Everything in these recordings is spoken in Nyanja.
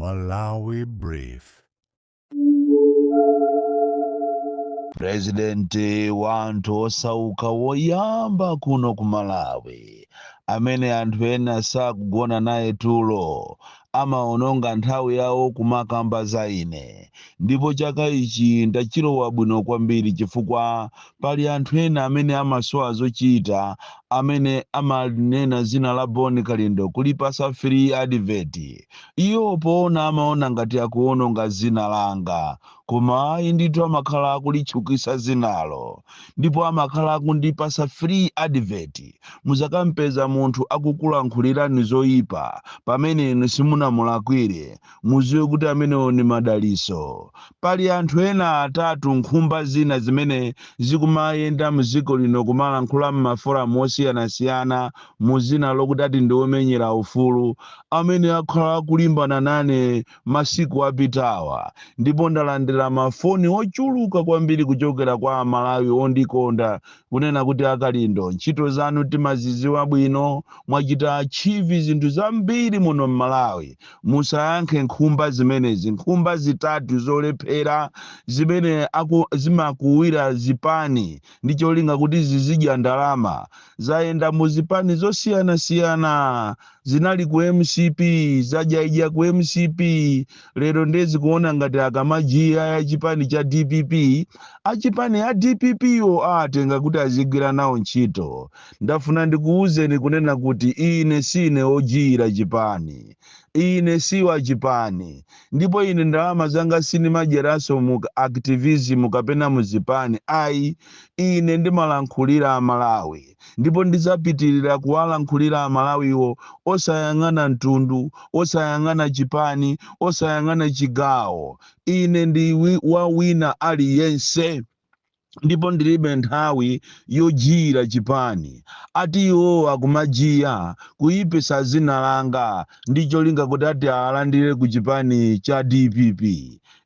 Malawi Brief. President wanthu osauka woyamba kuno ku Malawi amene anthu ena sakugona naye tulo amaononga nthawi yawo kumakamba za ine, ndipo chaka ichi ndachilowa bwino kwambiri chifukwa pali anthu ena amene amasowa zochita amene amanena zina la Boni Kalindo kulipasa free advert. Iwo poona amaona ngati akuononga zina langa, koma ayi ndithu amakhala akulitchukitsa zinalo, ndipo amakhala akundipasa free advert. Muzakampeza munthu akukulankhulirani zoyipa pamene inu simunamulakwire, muziwe kuti amenewo ni madaliso. Pali anthu ena atatu nkhumba zina zimene zikumayenda mdziko lino kumalankhula m'maforamu osiyanasiyana muzina lokuti ati ndi omenyera ufulu, amene akhala akulimbana nane masiku apitawa, ndipo ndalandira mafoni ochuluka kwambiri kuchokera kwa Amalawi ondikonda kunena kuti Akalindo, ntchito zanu timaziziwa bwino, mwachita achieve zinthu zambiri muno m'Malawi. Musayankhe nkhumba zimenezi, nkhumba zitatu zolephera zimene zimakuwira zipani ndi cholinga kuti zizidya ndalama. Zayenda mu zipani zosiyanasiyana, zinali ku MCP, zajaija ku MCP, lero ndezi kuona ngati akamajiya ya chipani cha DPP, achipani ya DPP yo atenga kuti azigwira nawo ntchito. Ndafuna ndikuwuzeni kunena kuti ine sine ojiyira chipani, ine siwa chipani, ndipo ine ndalama zanga sinimadyeraso mu activism kapena muzipani ayi. Ine ndimalankhulira Amalawi, ndipo ndizapitirira kuwalankhulira Amalawiwo osayang'ana mtundu, osayang'ana chipani, osayang'ana chigawo. Ine ndi wa wina aliyense, ndipo ndilibe nthawi yojiyira chipani. Ati iwo akumajiya kuyipisa zina langa ndi cholinga kuti ati alandire ku chipani cha DPP.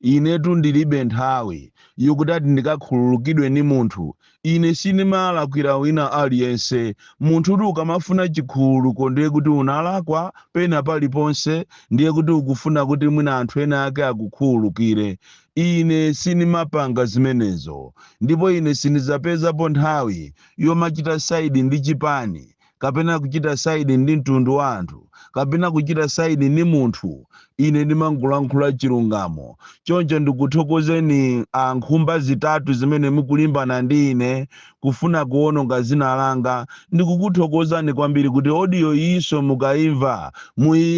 Inetu ndilibe nthawi yokuti ati ndikakhululukidwe ni munthu. Ine sinimalakwira wina aliyense. Munthu ukamafuna chikhululuko ndiye kuti unalakwa pena paliponse, ndiye kuti ukufuna kuti mwina anthu ena ake akukhululukire. Ine sinimapanga zimenezo, ndipo ine sinizapezapo nthawi yomachita saidi ndi chipani, kapena kuchita saidi ndi mtundu wa anthu, kapena kuchita saidi ndi munthu. Ine ndimangolankhula chilungamo. Choncho ndikuthokozeni nkhumba zitatu zimene mukulimbana ndi ine kufuna kuononga zina langa. Ndikukuthokozani kwambiri kuti audio iso mukaimva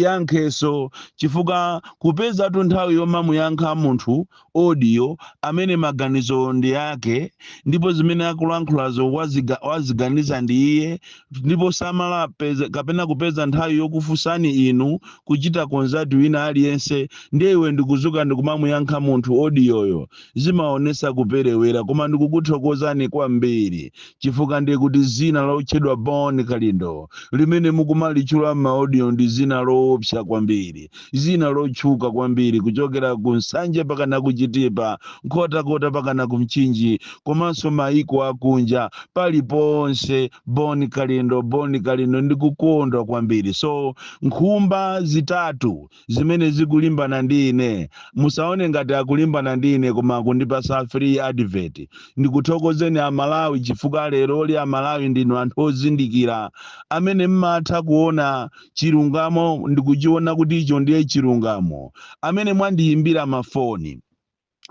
muyiyankheso, chifukwa kupezatu nthawi yoma muyankha munthu audio amene maganizo ndi yake, ndipo zimene akulankhulazo waziganiza ndi iye, ndipo samala kapena kupeza nthawi yokufunsani inu kuchita konzati wina aliyense, ndiye iwe ndikuzuka ndikumamuyankha munthu audioyo, zimaonesa kuperewera. Koma ndikukuthokozani kwambiri chifukwa ndiye kuti zina lotchedwa Boni Kalindo limene mukumalitchula m'maaudio ndi zina loopsa kwambiri, zina lotchuka kwambiri, kuchokera ku Nsanje pakana ku Chitipa, Nkhotakota pakana ku Mchinji, komanso maiko akunja paliponse. Boni Kalindo, Boni Kalindo, ndikukondwa kwambiri. So nkhumba zitatu zimene zikulimbana ndi ine, musaone ngati akulimbana ndi ine koma akundipasa free advert. Ndikuthokozeni Amalawi chifukwa lero li Amalawi ndinu anthu ozindikira amene mmatha kuona chilungamo, ndikuchiona kuti icho ndiye chilungamo, amene mwandiyimbira mafoni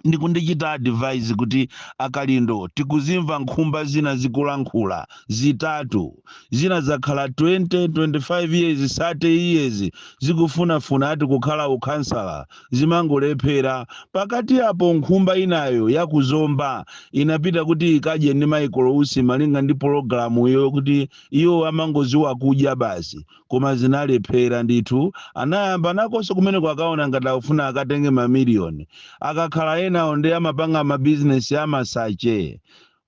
ndikundichita advise kuti Akalindo tikuzimva nkhumba zina zikulankhula zitatu, zina zakhala 20, 25 years, 30 years zikufunafuna ati kukhala ukhansala, zimangolephera. Pakati apo nkhumba inayo yakuzomba inapita kuti ikadye ndi maikolousi malinga ndi pologalamu iyo kuti iyo amangoziwa kudya basi, koma zinalephera ndithu. Anayamba nakonso kumene kwakaona ngati akufuna akatenge mamiliyoni, akakhala ena onde amapanga mabizinesi amasache.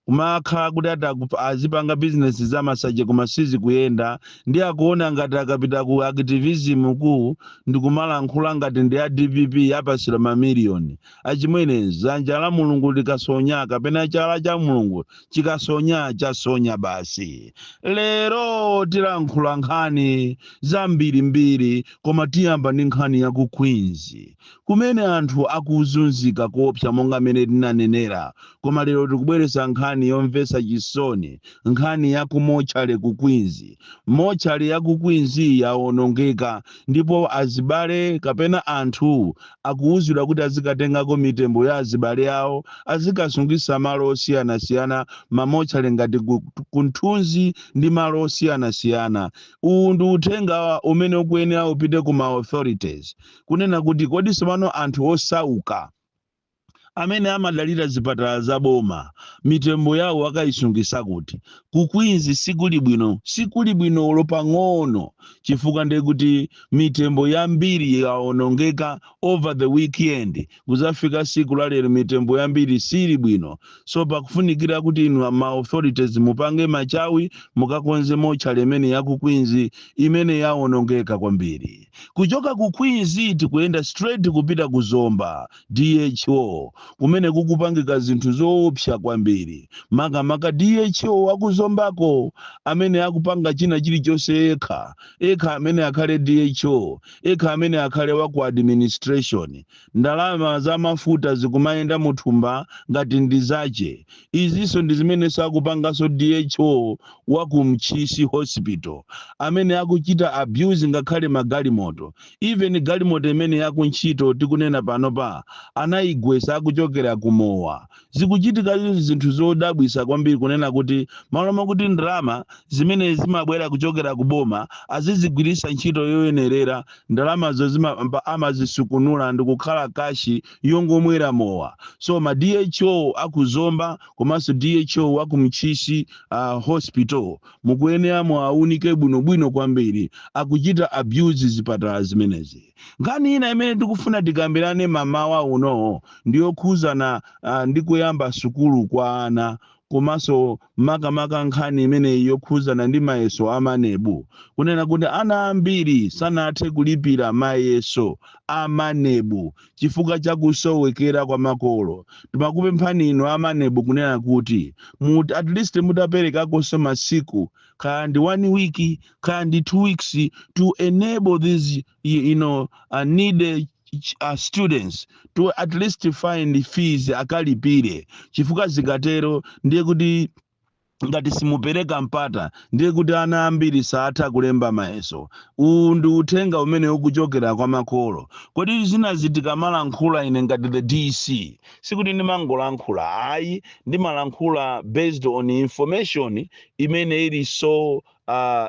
kumakhala kuti azipanga bizinesi zamasache koma sizikuyenda ndi akuona ngati akapita ku activism ku ndikumalankhula ngati ndi a DPP apasira mamiliyoni achimwene dzanja la mulungu likasonya kapena chala cha mulungu chikasonya chasonya basi. Lero tilankhula nkhani zambirimbiri koma tiyamba ndi nkhani ya ku Queens kumene anthu akuzunzika kopsa monga mene tinanenera, koma lero tikubweretsa nkhani yomvetsa chisoni, nkhani ya kumochale ku Queens. Mochale ya ku Queens yawonongeka ndipo azibale kapena anthu akuwuzidwa kuti azikatengako mitembo ya azibale awo azikasungisa malo osiyanasiyana mamochale ngati kunthunzi ndi malo osiyanasiyana. Uwu ndi uthenga umene ukuyenera upite ku ma authorities kunena kuti kodi sipano anthu osauka amene amadalira zipatala za boma mitembo yawo akayisungisa kuti ku Queens sikuli bwino lopang'ono chifukwa ndi kuti mitembo yambiri yawonongeka over the weekend kuzafika siku la lero mitembo yambiri sili bwino. So pakufunikira kuti inu ma authorities mupange machawi mukakonze mochale imene ya ku Queens imene yawonongeka kwambiri. Kuchoka ku Queens tikuyenda straight kupita ku Zomba DHO kumene kukupangika zinthu zoopsa kwambiri. Makamaka DHO akuzombako amene akupanga china chilichonse ekha amene akhale DHO, ekha amene akhale waku administration. Ndalama za mafuta zikumayenda muthumba ngati ndi zache. Izinso ndi zimene sakupangaso DHO waku Mchisi Hospital amene akuchita abuse ngakhale magalimoto. Even galimoto imene yakuntchito tikunena panopa anayigwesa akuchokera kumowa. Zikuchitika zinthu zodabwisa kwambiri kunena kuti maloma kuti ndalama zimene zimabwera kuchokera kuboma azizigwirisa ntchito yoyenerera, ndalamazo amazisukunula ndi kukhala kashi yongomwera mowa. So ma DHO akuzomba komanso DHO waku Mchisi Hospital mukuyenera muwaunike bwinobwino kwambiri akuchita abuse zipatala zimenezi. Nkhani ina imene tikufuna tikambirane mamawa uno ndiyokhuzana ndi kuyamba sukulu kwa ana komanso makamaka nkhani imene yokhuzana ndi mayeso amanebu kunena kuti ana ambiri sanathe kulipira mayeso amanebu chifukwa chakusowekera kwa makolo. Timakupemphani inu amanebu kunena kuti at least mutaperekakonso masiku kaya ndi 1 week kaya ndi 2 weeks to enable these needed students to at least find fees akalipire chifukwa zikatero ndiye kuti ngati simupereka mpata ndiye kuti ana ambiri satha kulemba mayeso. Uwu ndi uthenga umene ukuchokera kwa makolo. Kodi zinazitika malankhula ine ngati the DC sikuti ndimangolankhula ayi ndimalankhula based on information imene ili so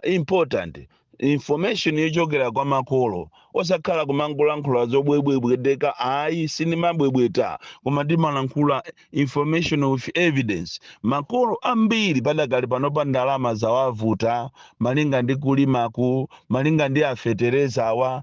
important, information yochokera kwa makolo osakhala kumangolankhula zobwebwebwedeka ayi sinimabwebweta koma ndimalankhula information of evidence. Makolo ambiri padakali panopa ndalama zawavuta malinga ndi kulimaku malinga ndi afetereza awa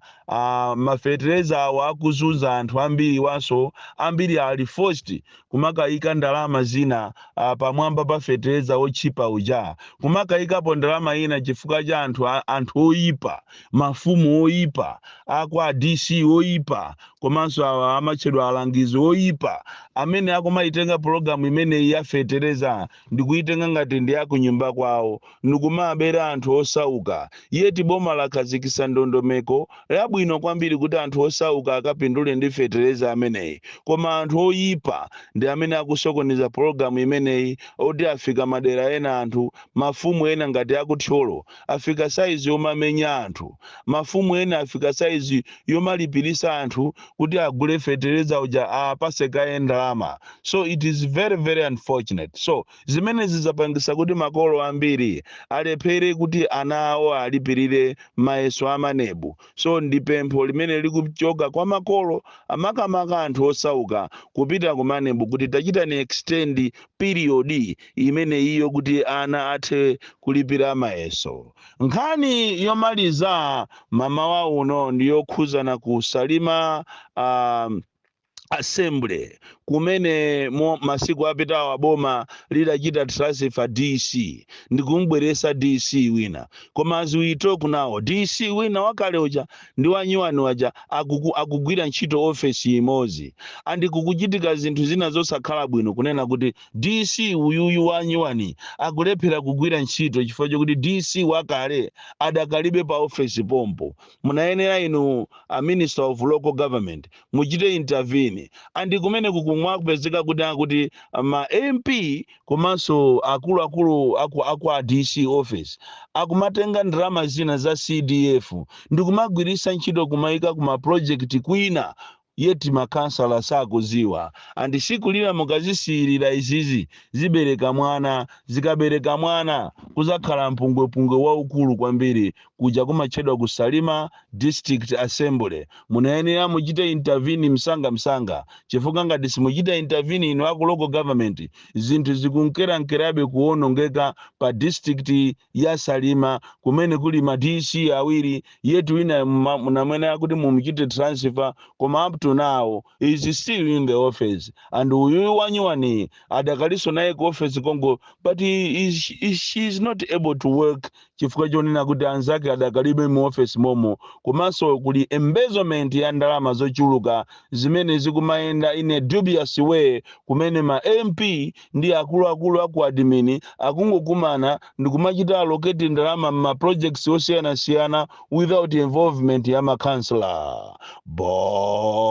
mafetereza awa akuzunza anthu ambiri waso ambiri ali forced kumakayika ndalama zina pamwamba pa fetereza ochipa uja kumakayikapo ndalama ina chifukwa cha anthu oyipa, mafumu oyipa akwa DC oyipa komanso amachedwa alangizi oyipa amene akumaitenga programu imene yafetereza ndikuitenga ngati ndi akunyumba kwawo ndikumabera anthu osauka. Yeti boma lakhazikisa ndondomeko yabwino kwambiri kuti anthu osauka akapindule ndi fetereza ameneyi, koma anthu oyipa ndi amene akusokoneza programu imeneyi oti afika madera ena anthu mafumu ena ngati akuthyolo afika saizi yomamenya anthu, mafumu ena afika saizi yomalipirisa anthu kuti agule fetereza uja apaseka ndalama. So it is very very unfortunate. So zimene zizapangisa kuti makolo ambiri alephere kuti ana awo alipirire mayeso amanebu. So ndi pempho limene likuchoka kwa makolo amakamaka anthu osauka kupita kumanebu kuti tachita ni extend period imene iyo kuti ana athe kulipira mayeso. Nkhani yomaliza mamawa uno ndiyokhuzana kusalima assembly kumene masiku apitawo boma lidachita transfer DC ndikumbweresa DC wina, koma as we talk now DC wina wakale uja ndi wanyuwani waja akugwira ntchito ofesi imodzi, andi kukuchitika zinthu zina zosakhala bwino kunena kuti DC uyuyu wanyuwani akulephera kugwira ntchito chifukwa chokuti DC wakale adakalibe pa ofesi pompo. Munayenera inu a minister of local government muchite intervene andi kumene kukumwa kupezeka kuti ma MP komanso akuluakulu aku a DC office akumatenga ndalama zina za CDF ndikumagwirisa ntchito kumaika kuma project kwina yeti makansala sakuziwa, andi sikulira mukazisiyirira izizi zibereka mwana, zikabereka mwana kuzakhala mpungwepungwe waukulu kwambiri kuja kumachedwa kusalima district assembly. Munayenera muchite intervene msanga chifukwa ngati simuchita intervene ino aku local government zinthu zikunkerankerabe kuwonongeka pa district ya Salima kumene kuli ma DC awiri yetu ina munamwena kuti mumuchite transfer koma up to now is still in the office, and uyu wanyuwani adakaliso naye ku office Congo, but she is not able to work chifukwa chonena kuti anzake adakalibe mu office momo, komanso kuli embezzlement ya ndalama zochuluka zimene zikumayenda in a dubious way kumene ma MP ndi akuluakulu aku admin akungokumana ndikumachita allocate ndalama ma projects osiyana without involvement ya ma councillor.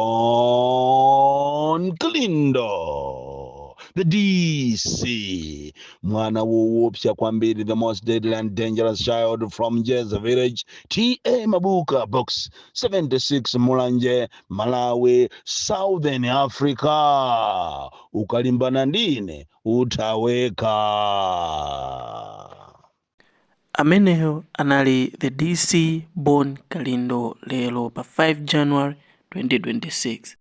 Bon Klindo, the DC, mwana woopsya kwambiri, the most deadly and dangerous child from Jeza village, T.A. Mabuka, box 76, Mulanje, Malawi, Southern Africa. Ukalimbana ndine utaweka. Ameneyo anali the DC Bon Kalindo lero pa 5 January 2026.